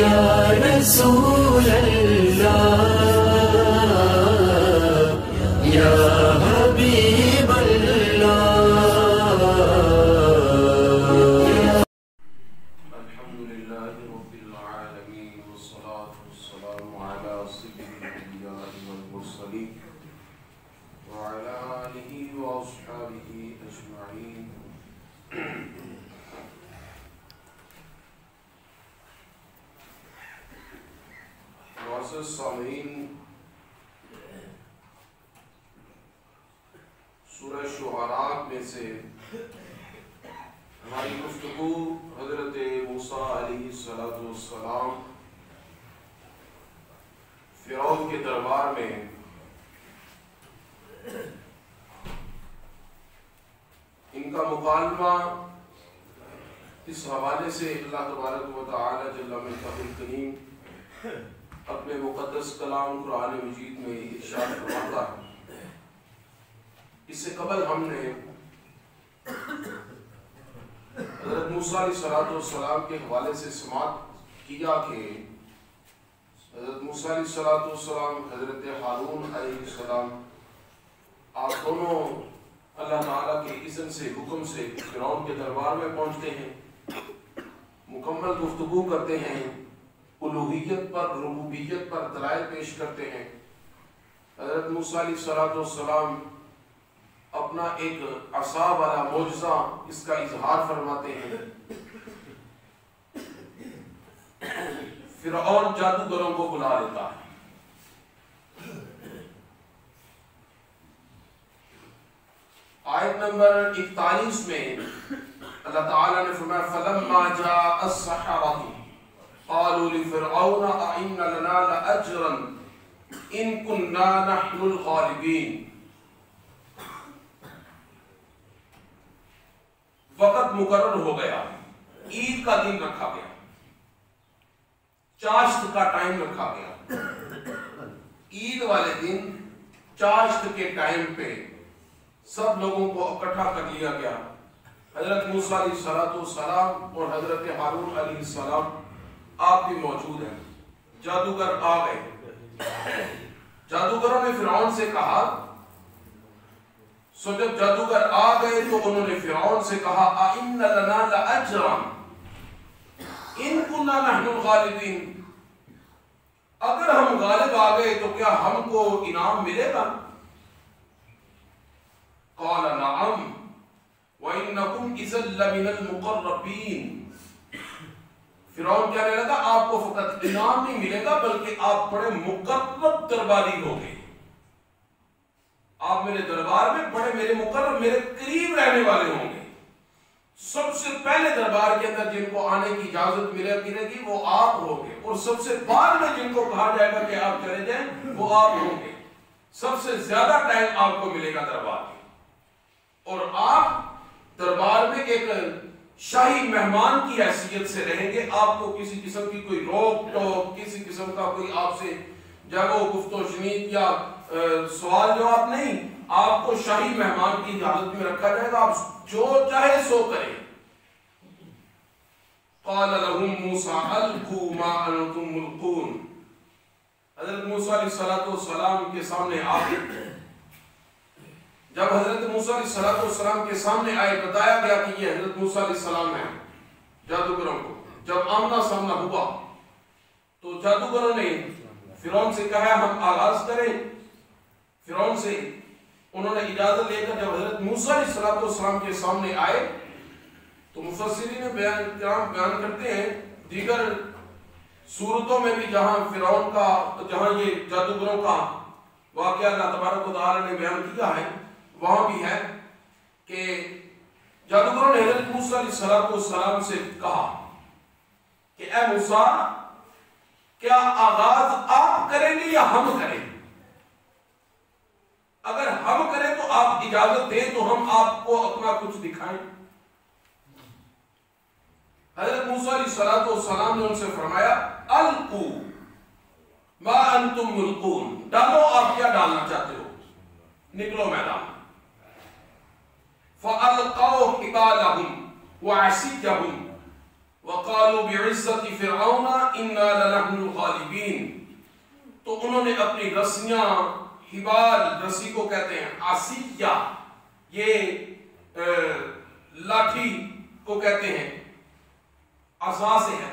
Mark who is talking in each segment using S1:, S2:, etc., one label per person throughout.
S1: یا رسول اللہ یا حبیب اللہ.
S2: الحمدللہ رب العالمین والصلاة والسلام علی سید الانبیاء والمرسلین وعلی آلہ واصحابہ اجمعین. معزز سامعین، سورہ شعراء میں سے ہماری گفتگو حضرت موسیٰ علیہ السلام فرعون کے دربار میں ان کا مکالمہ اس حوالے سے اللہ تبارک و تعالی جل مجدہ الکریم اپنے مقدس کلام قرآن مجید میں ارشاد فرماتا ہے. اس سے قبل ہم نے حضرت موسیٰ علیہ السلام کے حوالے سے سماعت کیا کہ حضرت موسیٰ علیہ السلام حضرت ہارون علیہ السلام آپ دونوں اللہ تعالیٰ کے اذن سے حکم سے فرعون کے دربار میں پہنچتے ہیں، مکمل گفتگو کرتے ہیں، الوہیت پر ربوبیت پر دلائل پیش کرتے ہیں. حضرت موسیٰ علیہ السلام اپنا ایک عصا والا معجزہ اس کا اظہار فرماتے ہیں. فرعون جادوگروں کو بلا لیتا ہے. آیت نمبر 41 میں اللہ تعالیٰ نے فرمایا فَلَمَّا جَاءَ السَّحَرَةُ قالوا لفرعون أئن لنا لأجرا إن كنا نحن الغالبين. وقت مقرر ہو گیا، عید کا دن رکھا گیا، چاشت کا ٹائم رکھا گیا. عید والے دن چاشت کے ٹائم پہ سب لوگوں کو اکٹھا کر لیا گیا. حضرت موسیٰ علیہ السلام اور حضرت ہارون علیہ السلام آپ بھی موجود ہیں. جادوگر آ گئے. جادوگروں نے فرعون سے کہا، سو جب جادوگر آ گئے تو انہوں نے فرعون سے کہا اَإِنَّ لَنَا لَأَجْرًا إِن كُنَّا نَحْنُ الْغَالِبِينَ. اگر ہم غالب آ گئے تو کیا ہم کو انعام ملے گا؟ قَالَ نَعَمْ وَإِنَّكُمْ إِذًا لَّمِنَ الْمُقَرَّبِينَ. فرعون کہنے لگا آپ کو فقط انعام نہیں ملے گا بلکہ آپ بڑے مقرب درباری ہوگے. آپ میرے دربار میں بڑے میرے مقرب میرے قریب رہنے والے ہوں گے. سب سے پہلے دربار کے اندر جن کو آنے کی اجازت ملے گی وہ آپ ہوں گے، اور سب سے بعد میں جن کو کہا جائے گا کہ آپ چلے جائیں وہ آپ ہوں گے. سب سے زیادہ ٹائم آپ کو ملے گا دربار میں، اور آپ دربار میں ایک شاہی مہمان کی حیثیت سے رہیں گے. آپ کو کسی قسم کی کوئی روک ٹوک، کسی قسم کا کوئی آپ سے جگہ گفت و شنید یا سوال جواب نہیں. آپ کو شاہی مہمان کی حالت میں رکھا جائے گا، آپ جو چاہے سو کریں. قال لهم موسى القوا ما انتم ملقون. حضرت موسیٰ علیہ السلام کے سامنے آئے. جب حضرت موسیٰ علیہ السلام کے سامنے آئے بتایا گیا کہ یہ حضرت موسیٰ علیہ السلام ہیں. جادوگروں کو جب آمنا سامنا ہوا تو جادوگروں نے فرعون سے کہا ہم آغاز کریں. فرعون سے انہوں نے اجازت لے کر جب حضرت موسیٰ علیہ السلام کے سامنے آئے تو مفسرین بیان کرتے ہیں دیگر صورتوں میں بھی جہاں فرعون کا جہاں یہ جادوگروں کا واقعہ اللہ تبارک و تعالی نے بیان کیا ہے وہاں بھی ہے کہ جادوگروں نے حضرت موسیٰ علیہ السلام سے کہا کہ اے موسیٰ کیا آغاز آپ کریں گے یا ہم کریں؟ اگر ہم کریں تو آپ اجازت دیں تو ہم آپ کو اپنا کچھ دکھائیں. حضرت موسیٰ علیہ السلام نے ان سے فرمایا القوا ما انتم ملقون. ڈالو، آپ کیا ڈالنا چاہتے ہو، نکلو میدان. فَأَلْقَوْا حِبَالَهُمْ وَعَصِيَّهُمْ. وَقَالُوا بِعِزَّةِ فِرْعَوْنَ إِنَّا لَنَحْنُ الْغَالِبِينَ، تو انہوں نے اپنی رسیاں، حبال، رسی کو کہتے ہیں عصیہ، یہ لاٹھی کو کہتے ہیں، عصا سے ہے،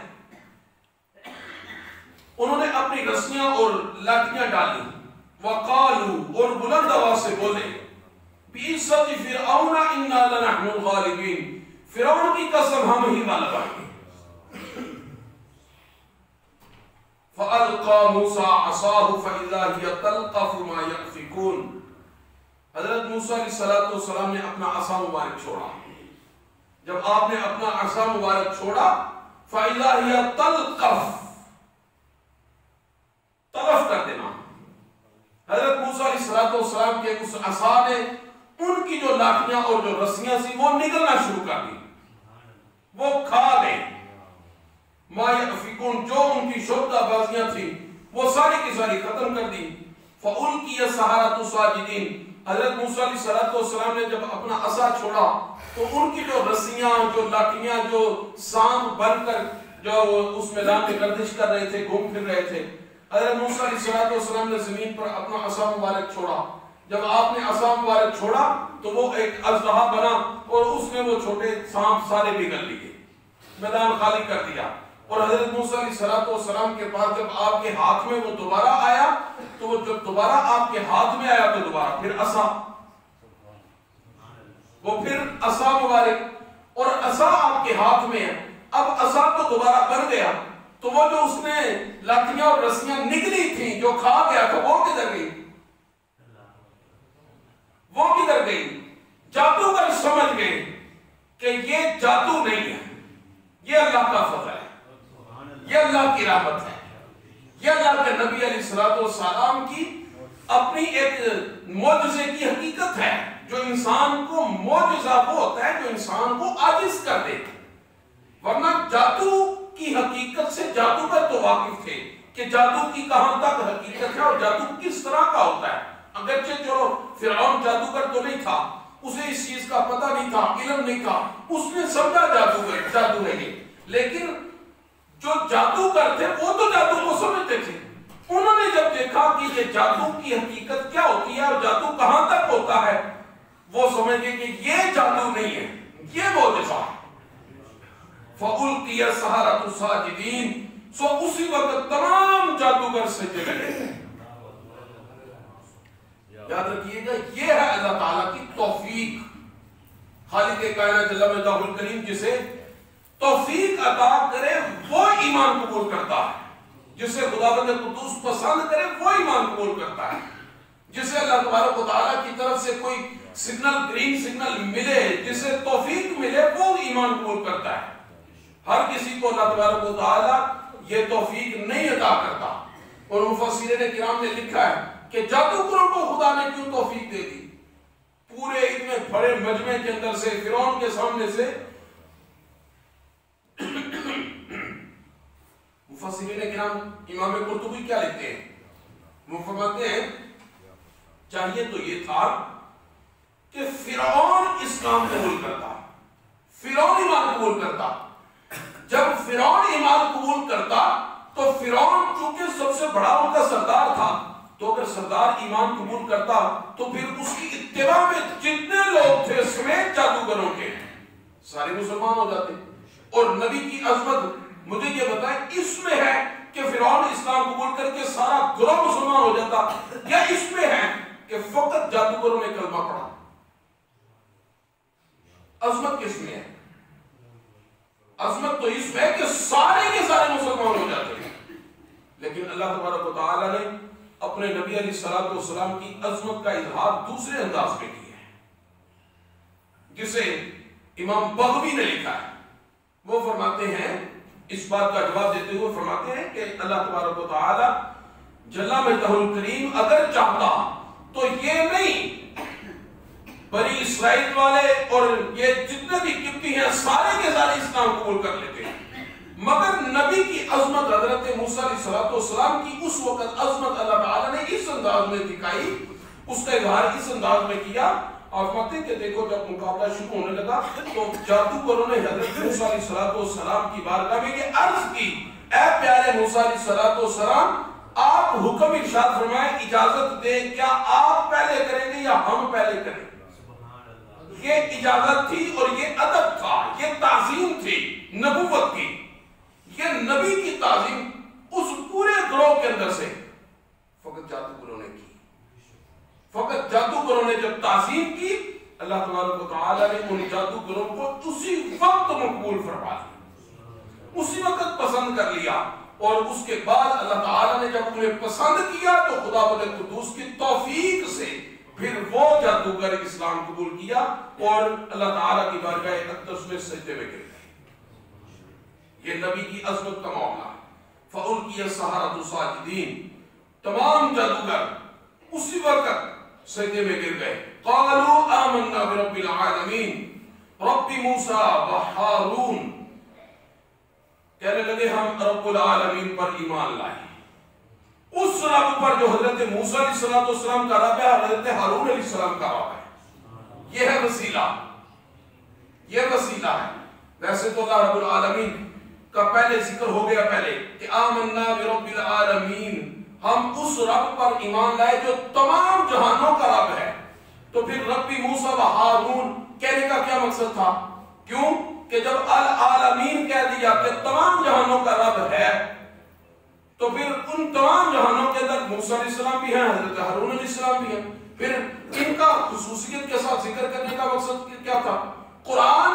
S2: انہوں نے اپنی رسیاں اور لاٹھیاں ڈالی، وَقَالُوا، اور بلند آواز سے بولے، بِعِزَّةِ فِرْعَوْنَ إِنَّا لَنَحْنُ الْغَالِبِينَ، فرعون کی قسم ہم ہی غالب آئیں گے۔ فَأَلْقَى مُوسَىٰ عَصَاهُ فَإِذَا هِيَ تَلْقَفُ مَا يَأْفِكُونَ، حضرت موسیٰ علیہ السلام نے اپنا عصا مبارک چھوڑا، جب آپ نے اپنا عصا مبارک چھوڑا، فَإِذَا هِيَ تَلْقَفُ، طلف کر دینا، حضرت موسیٰ علیہ السلام کے اس عصا نے ان کی جو لاٹھیاں اور جو رسیاں سی وہ نگلنا شروع کر دی، وہ کھا گئے، ما یأفکون، جو ان کی شبدہ بازیاں تھی وہ ساری کی ساری ختم کر دی۔ فَأُلْقِيَ السَّحَرَةُ سَاجِدِينَ، حضرت موسیٰ علیہ السلام نے جب اپنا عصا چھوڑا تو ان کی جو رسیاں، جو لاٹھیاں، جو سانپ بن کر جو اس میدان میں گردش کر رہے تھے، گھوم پھر رہے تھے، حضرت موسیٰ علیہ السلام نے زمین پر اپنا عصا مبارک چھوڑا، جب آپ نے عصا مبارک چھوڑا تو وہ ایک اژدہا بنا اور اس میں وہ چھوٹے سانپ سارے نگل لیے، میدان خالی کر دیا، اور حضرت موسیٰ علیہ السلام کے پاس جب آپ کے ہاتھ میں وہ دوبارہ آیا تو وہ جب دوبارہ آپ کے ہاتھ میں آیا تو دوبارہ پھر عصا، وہ پھر عصا مبارک، اور عصا آپ کے ہاتھ میں ہے، اب عصا تو دوبارہ بن گیا، تو وہ جو اس میں لاٹھیاں اور رسیاں نکلی تھیں جو کھا گیا تھا وہ کدھر گئی؟ وہ کدھر گئی؟ جادوگر سمجھ گئے کہ یہ جادو نہیں ہے، یہ اللہ کا فضل ہے، یہ اللہ کی رحمت ہے، یہ اللہ کے نبی علیہ السلام کی اپنی ایک معجزے کی حقیقت ہے، جو انسان کو معجزہ وہ ہوتا ہے جو انسان کو عاجز کر دے، ورنہ جادو کی حقیقت سے جادوگر تو واقف تھے کہ جادو کی کہاں تک حقیقت ہے اور جادو کس طرح کا ہوتا ہے، اگرچہ جو فرعون جادوگر تو نہیں تھا، اسے اس چیز کا پتہ نہیں تھا، علم نہیں تھا، اس نے سمجھا جادو ہے یہ، لیکن جو جادوگر تھے وہ تو جادو کو سمجھتے تھے، انہوں نے جب دیکھا کہ یہ جادو کی حقیقت کیا ہوتی ہے اور جادو کہاں تک ہوتا ہے، وہ سمجھ گئے کہ یہ جادو نہیں ہے، یہ معجزہ ہے۔ فَأُلْقِيَ السَّحَرَةُ سَاجِدِينَ، سو اسی وقت تمام جادوگر سجدے لگے۔ یاد رکھیے گا یہ ہے اللہ تعالیٰ کی توفیق، خالق کائنات جل مجدہ الکریم جسے توفیق عطا کرے وہ ایمان قبول کرتا ہے، جسے خداوند قدوس پسند کرے وہ ایمان قبول کرتا ہے، جسے اللہ تبارک و تعالیٰ کی طرف سے کوئی سگنل، گرین سگنل ملے، جسے توفیق ملے وہ ایمان قبول کرتا ہے۔ ہر کسی کو اللہ تبارک و تعالیٰ یہ توفیق نہیں عطا کرتا، اور مفسرین کرام نے لکھا ہے کہ جادوگروں کو خدا نے کیوں توفیق دے دی، پورے اتنے بڑے مجمع کے اندر سے، فرعون کے سامنے سے، مفسرین کرام امام قرطبی کیا لکھتے ہیں، وہ فرماتے ہیں چاہیے تو یہ تھا کہ فرعون اسلام قبول کرتا، فرعون ایمان قبول کرتا، جب فرعون ایمان قبول کرتا تو فرعون چونکہ سب سے بڑا ان کا سردار تھا، تو اگر سردار ایمان قبول کرتا تو پھر اس کی اتباع میں جتنے لوگ تھے سمیت جادوگروں کے سارے مسلمان ہو جاتے، اور نبی کی عظمت مجھے یہ بتائیں اس میں ہے کہ فرعون اسلام قبول کر کے سارا گروہ مسلمان ہو جاتا، یا اس میں ہے کہ فقط جادوگروں نے کلمہ پڑھا؟ عظمت کس میں ہے؟ عظمت تو اس میں ہے کہ سارے کے سارے مسلمان ہو جاتے ہیں، لیکن اللہ تبارک و تعالی نے اپنے نبی علیہ السلام کی عظمت کا اظہار دوسرے انداز میں کیا ہے، جسے امام بغوی نے لکھا ہے۔ وہ فرماتے ہیں، اس بات کا جواب دیتے ہوئے فرماتے ہیں کہ اللہ تبارک و تعالی جل مجدہ الکریم اگر چاہتا تو یہ نہیں بنی اسرائیل والے اور یہ جتنے بھی قبطی ہیں سارے کے سارے اسلام قبول کر لیتے ہیں، مگر نبی کی عظمت حضرت موسیٰ علیہ السلام کی اس وقت عظمت اللہ تعالی نے اس انداز میں دکھائی، اس کا اظہار اس انداز میں کیا آپ فرماتے ہیں کہ دیکھو جب مقابلہ شروع ہونے لگا تو جادوگروں نے حضرت موسیٰ علیہ السلام کی بارگاہ میں یہ عرض کی، اے پیارے موسیٰ علیہ السلام، آپ حکم ارشاد فرمائیں، اجازت دیں، کیا آپ پہلے کریں گے یا ہم پہلے کریں گے؟ یہ اجازت تھی اور یہ ادب تھا، یہ تعظیم تھی نبوت کی، یہ نبی کی تعظیم اس پورے گروہ کے اندر سے فقط جادوگروں نے کی۔ فقط جادوگروں نے جب تعظیم کی، اللہ تبارک و تعالیٰ نے ان جادوگروں کو اسی وقت مقبول فرما لیا، اسی وقت پسند کر لیا، اور اس کے بعد اللہ تعالیٰ نے جب انہیں پسند کیا تو خدا بند قدوس کی توفیق سے پھر وہ جادوگر اسلام قبول کیا اور اللہ تعالیٰ کی بارگاہ اقدس میں سجدے میں گر گئے۔ یہ نبی کی عظمت کا معاملہ ہے۔ فَأُلْقِيَ السَّحَرَةُ سَاجِدِينَ، تمام جادوگر اسی وقت سجدے میں گر گئے۔ قَالُوا آمَنَّا بِرَبِّ الْعَالَمِينَ، رب موسیٰ و ہارون، کہنے لگے ہم رب العالمین پر ایمان لائے، اس رب پر جو حضرت موسیٰ علیہ السلام کا رب ہے، حضرت ہارون علیہ السلام کا رب ہے۔ یہ ہے وسیلہ، یہ وسیلہ ہے۔ ویسے تو اللہ رب العالمین کا پہلے ذکر ہو گیا پہلے کہ آمنا برب العالمین، ہم اس رب پر ایمان لائے جو تمام جہانوں کا رب ہے۔ تو پھر رب موسیٰ و ہارون کہنے کا کیا مقصد تھا؟ کیوں کہ جب العالمین کہہ دیا کہ تمام جہانوں کا رب ہے تو پھر ان تمام جہانوں کے اندر موسیٰ علیہ السلام بھی ہیں، حضرت ہارون علیہ السلام بھی ہیں۔ پھر ان کا خصوصیت کے ساتھ ذکر کرنے کا مقصد کیا تھا؟ قرآن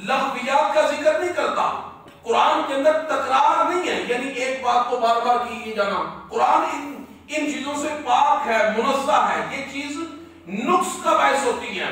S2: لغویات کا ذکر نہیں کرتا، قرآن کے اندر تکرار نہیں ہے، یعنی ایک بات کو بار بار کیے جانا۔ قرآن ان چیزوں سے پاک ہے، منزہ ہے، یہ چیز نقص کا باعث ہوتی ہے۔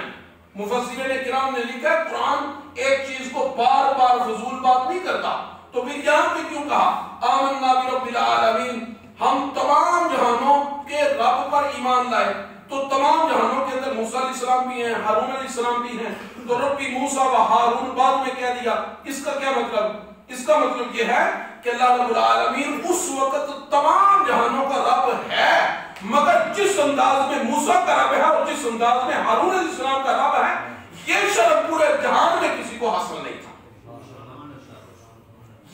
S2: مفسرین کرام نے لکھا ہے قرآن ایک چیز کو بار بار فضول بات نہیں کرتا۔ تو پھر یہاں پہ کیوں کہا آمنا برب العالمین، ہم تمام جہانوں کے رب پر ایمان لائے؟ تو تمام جہانوں کے اندر موسیٰ علیہ السلام بھی ہیں، ہارون علیہ السلام بھی ہیں، تو رب موسیٰ و ہارون بعد میں کہہ دیا۔ اس کا کیا مطلب؟ اس کا مطلب یہ ہے کہ اللہ رب العالمین اس وقت تمام جہانوں کا رب ہے، مگر جس انداز میں موسیٰ کا رب ہے اور جس انداز میں ہارون علیہ السلام کا رب ہے، یہ شرف پورے جہان میں کسی کو حاصل نہیں تھا۔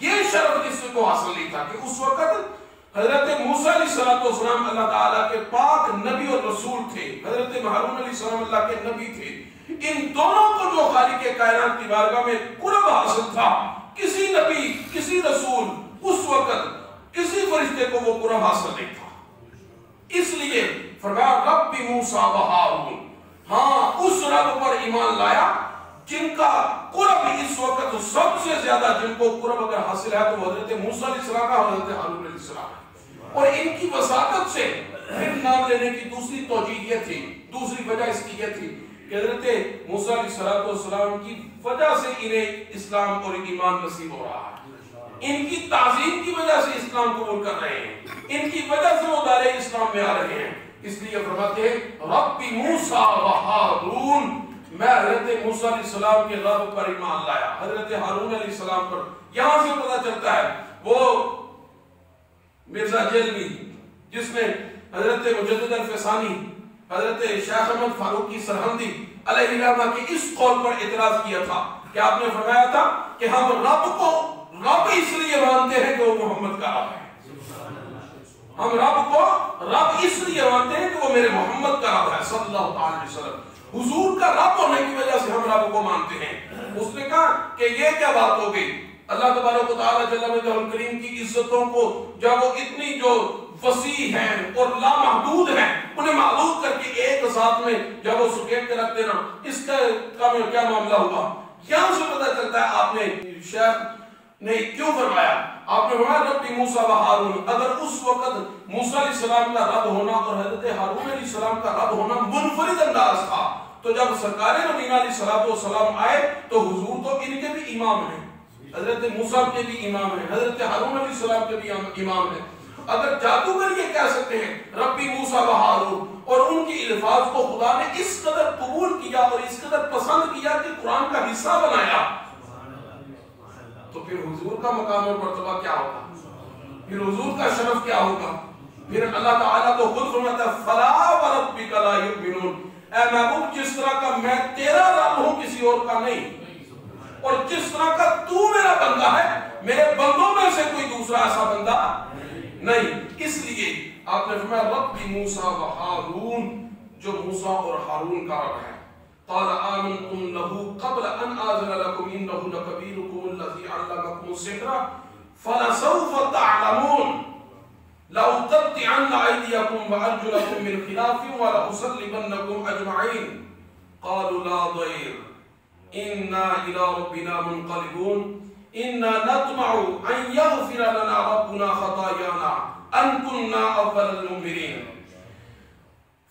S2: یہ شرف کسی کو حاصل نہیں تھا کہ اس وقت حضرت موسیٰ علیہ السلام اللہ تعالیٰ کے پاک نبی اور رسول تھے، حضرت ہارون علیہ السلام اللہ کے نبی تھے۔ ان دونوں کو جو خالق کائنات کی بارگاہ میں قرب حاصل تھا، کسی نبی، کسی رسول اس وقت کسی فرشتے کو وہ قرب حاصل نہیں تھا۔ اس لیے فرمایا رب موسیٰ و ہارون، ہاں اس رب پر ایمان لایا جن کا قرب اس وقت سب سے زیادہ، جن کو قرب اگر حاصل ہے تو حضرت موسیٰ علیہ السلام کا، حضرت ہارون علیہ السلام ہے۔ اور ان کی وساطت سے پھر نام لینے کی دوسری توجہ یہ تھی، دوسری وجہ اس کی یہ تھی کہ حضرت موسیٰ علیہ السلام کی وجہ سے انہیں اسلام اور ایمان نصیب ہو رہا ہے، ان کی تعظیم کی وجہ سے اسلام قبول کر رہے ہیں، ان کی وجہ سے وہ دائرے اسلام میں آ رہے ہیں۔ اس لیے فرماتے ہیں رب موسیٰ و ہارون، میں حضرت موسیٰ علیہ السلام کے رب پر ایمان لایا، حضرت ہارون علیہ السلام پر۔ یہاں سے پتہ چلتا ہے وہ مرزا جیلوی جس نے حضرت مجدد الفسانی، حضرت شیخ احمد فاروقی سرہندی علیہ الرحمہ کے اس قول پر اعتراض کیا تھا کہ آپ نے فرمایا تھا کہ ہم رب کو رب اس لیے مانتے ہیں کہ وہ محمد کا رب ہے، ہم رب کو رب اس لیے مانتے ہیں کہ وہ میرے محمد کا رب ہے صلی اللہ علیہ وسلم، حضور کا رب ہونے کی وجہ سے ہم رب کو مانتے ہیں۔ اس نے کہا کہ یہ کیا بات ہو گئی؟ اللہ تبارک و تعالیٰ جل وجہ الکریم کی عزتوں کو جب وہ اتنی جو وسیع ہیں اور لامحدود ہیں انہیں معلوم کر کے ایک ذات میں جب وہ سکیٹ کے رکھ دینا، اس کا کیا معاملہ ہوا؟ یہاں سے پتہ چلتا ہے آپ نے شیخ نے کیوں فرمایا، آپ نے فرمایا رب موسیٰ و ہارون، اگر اس وقت موسیٰ علیہ السلام کا رب ہونا اور حضرت ہارون علیہ السلام کا رب ہونا منفرد انداز تھا، تو جب سرکار مدینہ علیہ السلام آئے تو حضور تو ان کے بھی امام ہیں، حضرت موسیٰ کے بھی امام ہیں، حضرت ہارون علیہ السلام کے بھی امام ہیں۔ اگر جادوگر یہ کہہ سکتے ہیں ربی موسیٰ و ہارون اور ان کی الفاظ کو خدا نے اس قدر قبول کیا اور اس قدر پسند کیا کہ قرآن کا حصہ بنایا، تو پھر حضور کا مقام اور مرتبہ کیا ہوگا؟ پھر حضور کا شرف کیا ہوگا؟ پھر اللہ تعالیٰ تو خود فرماتا ہے فَلَا وَرَبِّكَ لَا يُؤْمِنُونَ، اے محبوب جس طرح کا میں تیرا رب ہوں کسی اور کا نہیں، اور جس طرح کا تو میرا بندہ ہے میرے بندوں میں سے کوئی دوسرا ایسا بندہ نہیں۔ اس لیے آپ نے فرمایا رب موسیٰ و ہارون، جو موسیٰ اور ہارون کا رب ہے۔ قال آمنتم له قبل ان آذن لكم انه لكبيركم الذي علمكم السحر فلسوف تعلمون لأقطعن أيديكم وأرجلكم من خلاف ولأصلبنكم أجمعين قالوا لا ضير إنا إلى ربنا منقلبون إنا نطمع أن يغفر لنا ربنا خطايانا أن كنا أول المؤمنين۔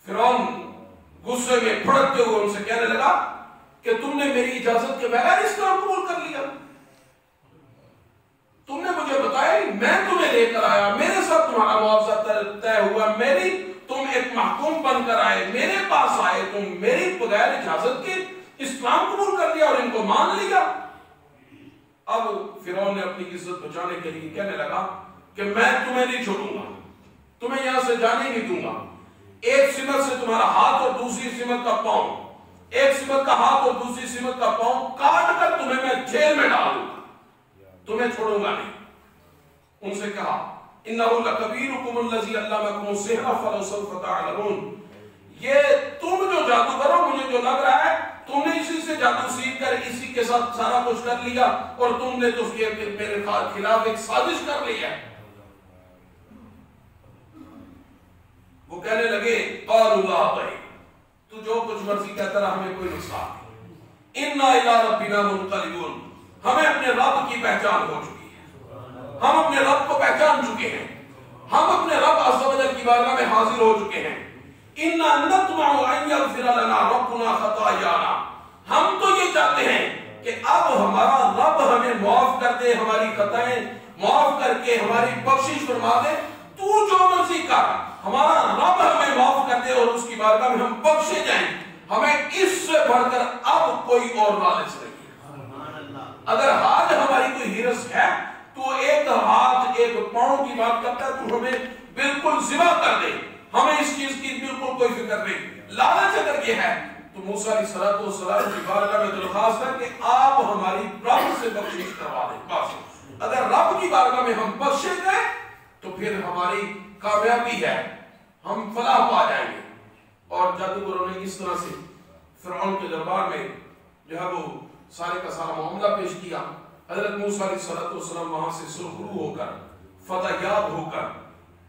S2: فرعون غصے میں پھڑکتے ہوئے ان سے کہنے لگا کہ تم نے میری اجازت کے بغیر اسلام قبول کر لیا، تم نے مجھے بتایا میں تمہیں لے کر آیا، میرے ساتھ تمہارا معاوضہ طے ہوا، میری تم ایک محکوم بن کر آئے، میرے پاس آئے، تم میری بغیر اجازت کے اسلام قبول کر لیا اور ان کو مان لیا۔ اب فرعون نے اپنی عزت بچانے کے لیے کہنے لگا کہ میں تمہیں نہیں چھوڑوں گا، تمہیں یہاں سے جانے نہیں دوں گا، ایک سمت سے تمہارا ہاتھ اور دوسری سمت کا پاؤں، ایک سمت کا ہاتھ اور دوسری سمت کا پاؤں کاٹ کر تمہیں میں جیل میں ڈال دوں گا، تمہیں چھوڑوں گا نہیں۔ ان سے کہا انہو لکبیرکم الذی علمکم السحر فلسوف تعلمون، یہ تم جو جادو کرو مجھے جو لگ رہا ہے تم نے اسی سے جادو سیکھ کر اسی کے ساتھ سارا کچھ کر لیا اور تم نے تو میرے خلاف ایک سازش کر لی ہے۔ وہ کہنے لگے قالوا لا ضير، تو جو کچھ مرضی کہتا رہا ہمیں کوئی نقصان نہیں، انا الی ربنا منقلبون، ہمیں اپنے رب کی پہچان ہو چکی ہے، ہم اپنے رب کو پہچان چکے ہیں، ہم اپنے رب عز و جل کی بارگاہ میں حاضر ہو چکے ہیں۔ انا نطمع ان یغفر لنا ربنا خطایانا، ہم تو یہ چاہتے ہیں کہ اب ہمارا رب ہمیں معاف کر دے، ہماری خطائیں معاف کر کے ہماری بخشش فرما دے، تو جو مرضی کر، ہمارا رب ہمیں معاف کر دے اور اس کی بارگاہ میں ہم بخشے جائیں، ہمیں اس سے بڑھ کر اب کوئی اور لالچ نہیں ہے۔ اگر آج ہماری کوئی ہرس ہے تو ایک ہاتھ ایک پاؤں کی بات کرتا ہے تو ہمیں بالکل ذبح کر دے، ہمیں اس چیز کی بالکل کوئی فکر نہیں۔ لالچ اگر یہ ہے تو موسیٰ علیہ السلام کی بارگاہ میں درخواست ہے کہ آپ ہماری رب سے بخشش کروا دیں، بس اگر رب کی بارگاہ میں ہم بخشے گئے تو پھر ہماری کامیابی ہے، ہم فلاح پا جائیں گے۔ اور جادوگروں نے اس طرح سے فرعون کے دربار میں جو ہے وہ سارے کا سارا معاملہ پیش کیا۔ حضرت موسیٰ علیہ السلام وہاں سے سرخرو ہو کر فتح یاب ہو کر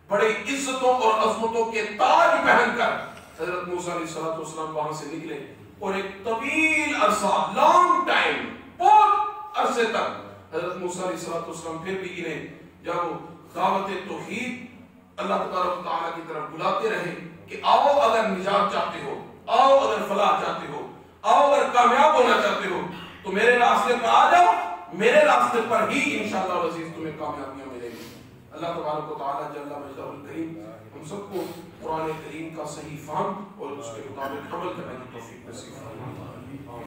S2: بڑے عزتوں اور عظمتوں کے تاج پہن کر حضرت موسیٰ علیہ السلام وہاں سے نکلے اور ایک طویل عرصہ لانگ ٹائم بہت عرصے تک حضرت موسیٰ علیہ السلام پھر بھی انہیں جب دعوت توحید اللہ تبارک و تعالیٰ کی طرف بلاتے رہے کہ آؤ اگر نجات چاہتے ہو، آؤ اگر فلاح چاہتے ہو، آؤ اگر کامیاب ہونا چاہتے ہو تو میرے راستے پر آ جاؤ، میرے راستے پر ہی انشاءاللہ العزیز تمہیں کامیابیاں ملیں گی۔ اللہ تبارک و تعالیٰ جل مجدہ الکریم ہم سب کو قرآن کریم کا صحیح فہم اور اس کے مطابق عمل کرنے کی توفیق نصیب فرمائے۔